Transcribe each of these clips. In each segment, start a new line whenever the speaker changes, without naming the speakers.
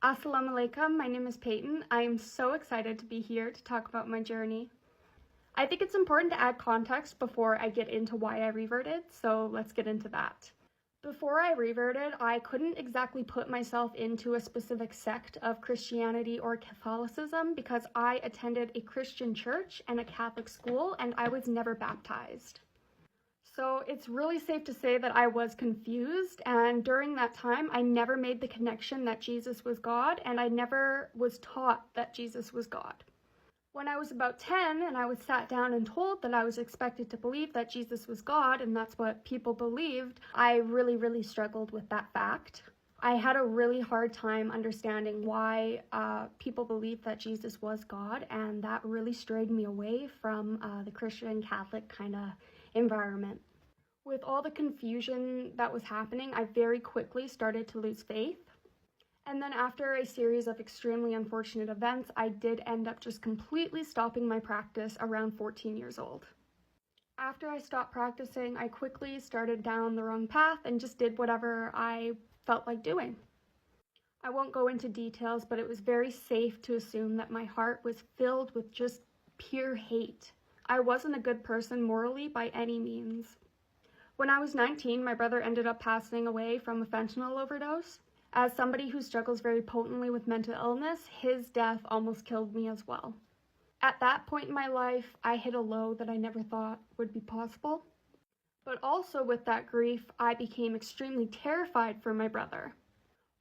Assalamu alaikum, my name is Peyton. I am so excited to be here to talk about my journey. I think it's important to add context before I get into why I reverted, so let's get into that. Before I reverted, I couldn't exactly put myself into a specific sect of Christianity or Catholicism because I attended a Christian church and a Catholic school and I was never baptized. So it's really safe to say that I was confused, and during that time I never made the connection that Jesus was God, and I never was taught that Jesus was God. When I was about 10 and I was sat down and told that I was expected to believe that Jesus was God, and that's what people believed, I really struggled with that fact. I had a really hard time understanding why people believed that Jesus was God, and that really strayed me away from the Christian Catholic kind of environment. With all the confusion that was happening, I very quickly started to lose faith. And then after a series of extremely unfortunate events, I did end up just completely stopping my practice around 14 years old. After I stopped practicing, I quickly started down the wrong path and just did whatever I felt like doing. I won't go into details, but it was very safe to assume that my heart was filled with just pure hate. I wasn't a good person morally by any means. When I was 19, my brother ended up passing away from a fentanyl overdose. As somebody who struggles very potently with mental illness, his death almost killed me as well. At that point in my life, I hit a low that I never thought would be possible. But also with that grief, I became extremely terrified for my brother.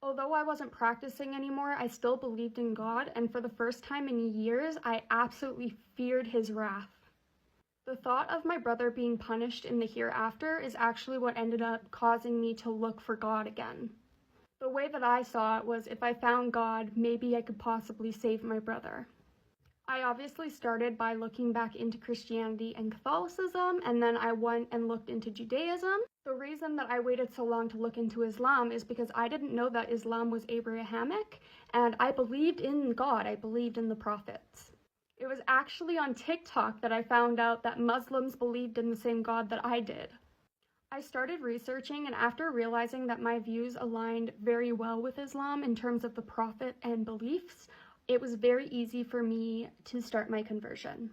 Although I wasn't practicing anymore, I still believed in God, and for the first time in years, I absolutely feared his wrath. The thought of my brother being punished in the hereafter is actually what ended up causing me to look for God again. The way that I saw it was, if I found God, maybe I could possibly save my brother. I obviously started by looking back into Christianity and Catholicism, and then I went and looked into Judaism. The reason that I waited so long to look into Islam is because I didn't know that Islam was Abrahamic, and I believed in God, I believed in the prophets. It was actually on TikTok that I found out that Muslims believed in the same God that I did. I started researching, and after realizing that my views aligned very well with Islam in terms of the Prophet and beliefs, it was very easy for me to start my conversion.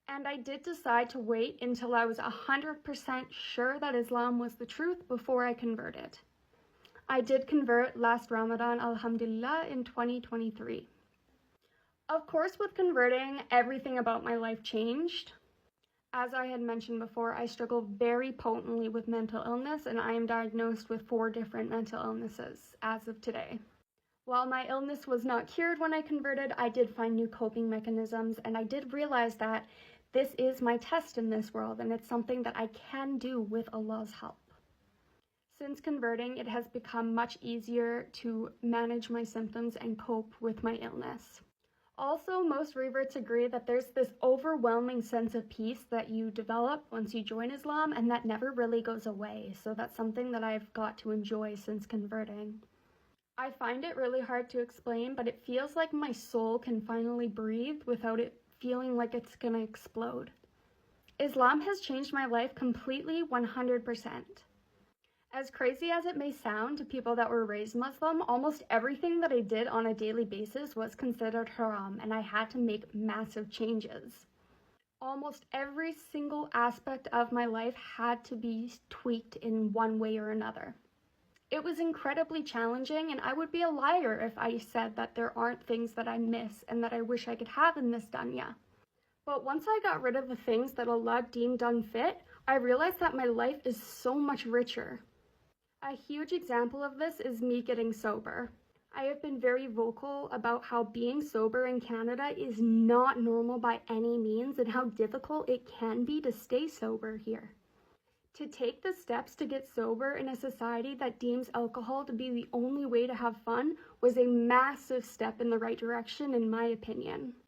And I did decide to wait until I was 100% sure that Islam was the truth before I converted. I did convert last Ramadan, alhamdulillah, in 2023. Of course, with converting, everything about my life changed. As I had mentioned before, I struggle very potently with mental illness, and I am diagnosed with 4 different mental illnesses as of today. While my illness was not cured when I converted, I did find new coping mechanisms, and I did realize that this is my test in this world, and it's something that I can do with Allah's help. Since converting, it has become much easier to manage my symptoms and cope with my illness. Also, most reverts agree that there's this overwhelming sense of peace that you develop once you join Islam, and that never really goes away, so that's something that I've got to enjoy since converting. I find it really hard to explain, but it feels like my soul can finally breathe without it feeling like it's gonna explode. Islam has changed my life completely 100%. As crazy as it may sound to people that were raised Muslim, almost everything that I did on a daily basis was considered haram, and I had to make massive changes. Almost every single aspect of my life had to be tweaked in one way or another. It was incredibly challenging, and I would be a liar if I said that there aren't things that I miss and that I wish I could have in this dunya. But once I got rid of the things that Allah deemed unfit, I realized that my life is so much richer. A huge example of this is me getting sober. I have been very vocal about how being sober in Canada is not normal by any means, and how difficult it can be to stay sober here. To take the steps to get sober in a society that deems alcohol to be the only way to have fun was a massive step in the right direction, in my opinion.